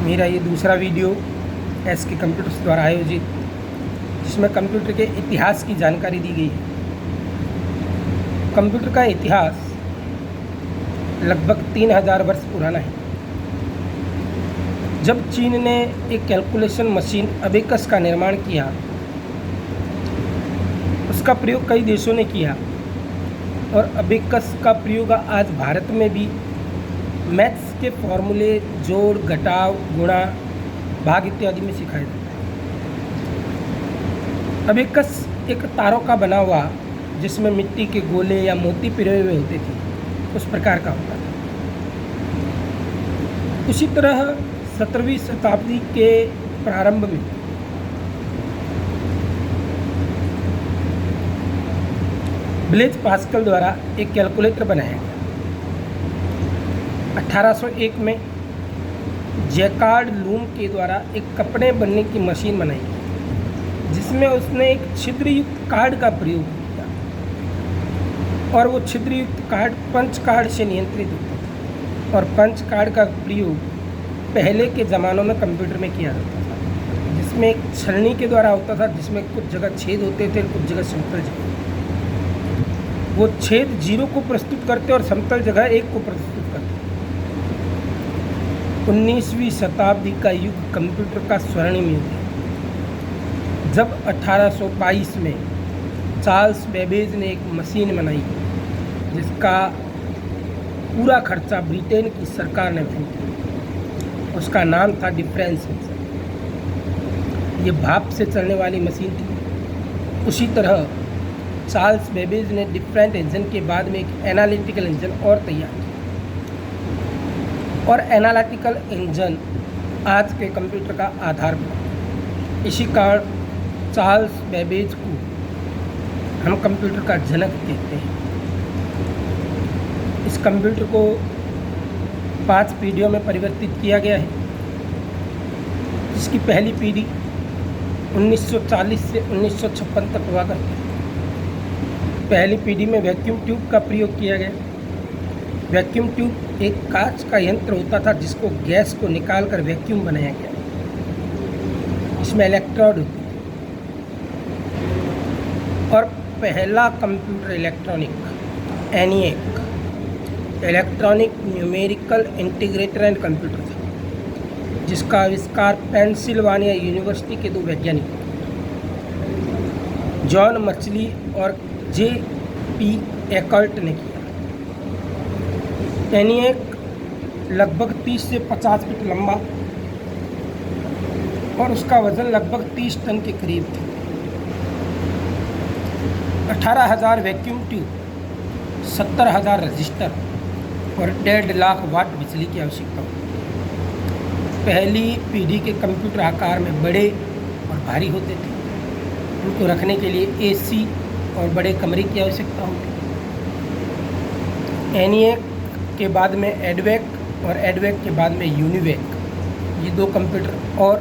मेरा ये दूसरा वीडियो एस के कंप्यूटर्स द्वारा आयोजित, जिसमें कंप्यूटर के इतिहास की जानकारी दी गई है। कंप्यूटर का इतिहास लगभग 3000 वर्ष पुराना है। जब चीन ने एक कैलकुलेशन मशीन अबेकस का निर्माण किया, उसका प्रयोग कई देशों ने किया और अबेकस का प्रयोग आज भारत में भी मैथ्स के फॉर्मूले, जोड़, घटाव, गुणा, भाग इत्यादि में सिखाया जाता है। अबेकस एक तारों का बना हुआ, जिसमें मिट्टी के गोले या मोती पिरोए हुए होते थे, उस प्रकार का होता था। उसी तरह 17वीं शताब्दी के प्रारंभ में ब्लेज पास्कल द्वारा एक कैलकुलेटर बनाया गया। 1801 में जैकार्ड लूम के द्वारा एक कपड़े बनने की मशीन बनाई गई, जिसमें उसने एक छिद्रयुक्त कार्ड का प्रयोग किया और वो छिद्रयुक्त कार्ड पंच कार्ड से नियंत्रित होता था। और पंच कार्ड का प्रयोग पहले के ज़मानों में कंप्यूटर में किया जाता था, जिसमें एक छलनी के द्वारा होता था, जिसमें कुछ जगह छेद होते थे, कुछ जगह समतल जगह। वो छेद 0 को प्रस्तुत करते और समतल जगह 1 को प्रस्तुत करते। 19वीं शताब्दी का युग कंप्यूटर का स्वर्णिम युग है, जब 1822 में चार्ल्स बेबेज ने एक मशीन बनाई, जिसका पूरा खर्चा ब्रिटेन की सरकार ने वहन किया। उसका नाम था डिफरेंशिएटर। ये भाप से चलने वाली मशीन थी। उसी तरह चार्ल्स बेबेज ने डिफरेंट इंजन के बाद में एक एनालिटिकल इंजन और तैयार किया, और एनालिटिकल इंजन आज के कंप्यूटर का आधार बना। इसी कारण चार्ल्स बेबेज को हम कंप्यूटर का जनक कहते हैं। इस कंप्यूटर को 5 पीढ़ियों में परिवर्तित किया गया है, जिसकी पहली पीढ़ी 1940 से 1956 तक हुआ करती है। पहली पीढ़ी में वैक्यूम ट्यूब का प्रयोग किया गया। वैक्यूम ट्यूब एक कांच का यंत्र होता था, जिसको गैस को निकालकर वैक्यूम बनाया गया। इसमें इलेक्ट्रोड होते थे। और पहला computer electronic ENIAC, electronic numerical integrator and computer था, जिसका आविष्कार पेंसिल्वानिया यूनिवर्सिटी के 2 वैज्ञानिक जॉन मर्चली और JP एकर्ट ने किया। ENIAC लगभग 30 से 50 फीट लंबा और उसका वजन लगभग 30 टन के करीब था। 18,000 वैक्यूम ट्यूब, 70,000 रजिस्टर और 1.5 लाख वाट बिजली की आवश्यकता होती है। पहली पीढ़ी के कंप्यूटर आकार में बड़े और भारी होते थे। उनको रखने के लिए AC और बड़े कमरे की आवश्यकता होती है। ENIAC के बाद में EDVAC और EDVAC के बाद में UNIVAC, ये 2 कंप्यूटर और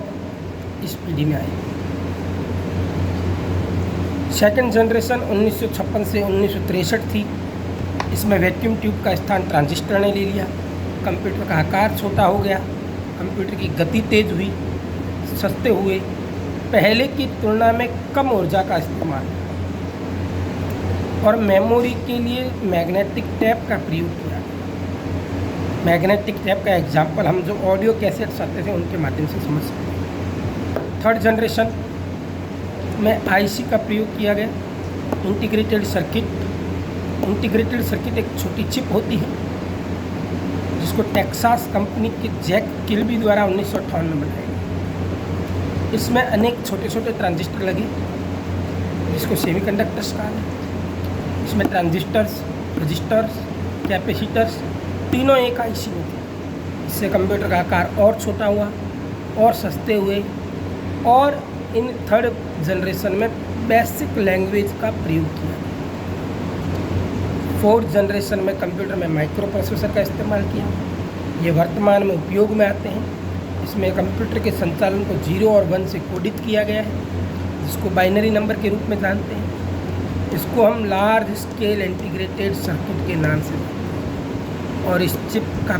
इस पीढ़ी में आए। सेकंड जनरेशन 1956 से 1963 थी। इसमें वैक्यूम ट्यूब का स्थान ट्रांजिस्टर ने ले लिया। कंप्यूटर का आकार छोटा हो गया, कंप्यूटर की गति तेज हुई, सस्ते हुए, पहले की तुलना में कम ऊर्जा का इस्तेमाल, और मेमोरी के लिए मैग्नेटिक टेप का प्रयोग किया। मैग्नेटिक टेप का एग्जाम्पल हम जो ऑडियो कैसेट्स आते थे उनके माध्यम से समझ सकते हैं। थर्ड जनरेशन में IC का प्रयोग किया गया। इंटीग्रेटेड सर्किट एक छोटी चिप होती है, जिसको टेक्सास कंपनी के जैक किल्बी द्वारा 1958 में बनाया गया। इसमें अनेक छोटे छोटे ट्रांजिस्टर लगे, जिसको सेमीकंडक्टर्स कहा है। इसमें ट्रांजिस्टर्स, रजिस्टर्स, कैपेसिटर्स तीनों एक IC में थे। इससे कंप्यूटर का आकार और छोटा हुआ और सस्ते हुए। और इन थर्ड जनरेशन में बेसिक लैंग्वेज का प्रयोग किया। फोर्थ जनरेशन में कंप्यूटर में माइक्रो प्रोसेसर का इस्तेमाल किया। ये वर्तमान में उपयोग में आते हैं। इसमें कंप्यूटर के संचालन को 0 और 1 से कोडित किया गया है, जिसको बाइनरी नंबर के रूप में जानते हैं। इसको हम लार्ज स्केल इंटीग्रेटेड सर्किट के नाम से जानते हैं। और इस चिप का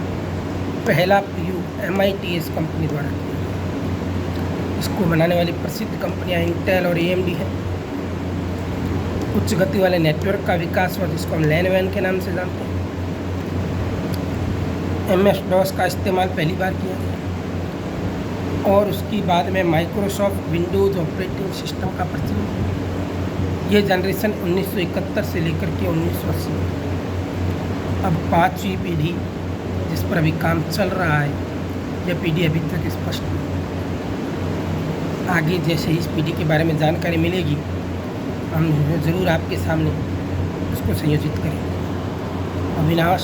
पहला प्रयोग MITS कंपनी द्वारा किया गया। इसको बनाने वाली प्रसिद्ध कंपनियां इंटेल और AMD हैं। उच्च गति वाले नेटवर्क का विकास हुआ जिसको हम लैन वैन के नाम से जानते हैं। MS-DOS का इस्तेमाल पहली बार किया गया और उसकी बाद में माइक्रोसॉफ्ट विंडोज़ ऑपरेटिंग सिस्टम का प्रचलन। ये जनरेशन 1971 से लेकर के 1980। अब 5वीं पीढ़ी जिस पर अभी काम चल रहा है, यह पीढ़ी अभी तक स्पष्ट नहीं। आगे जैसे इस पीढ़ी के बारे में जानकारी मिलेगी हम ज़रूर आपके सामने उसको संयोजित करेंगे। अविनाश,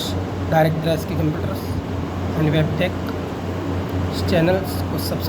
डायरेक्टर के कंप्यूटर्स एंड वेब टेक, इस चैनल को सब्सक्राइब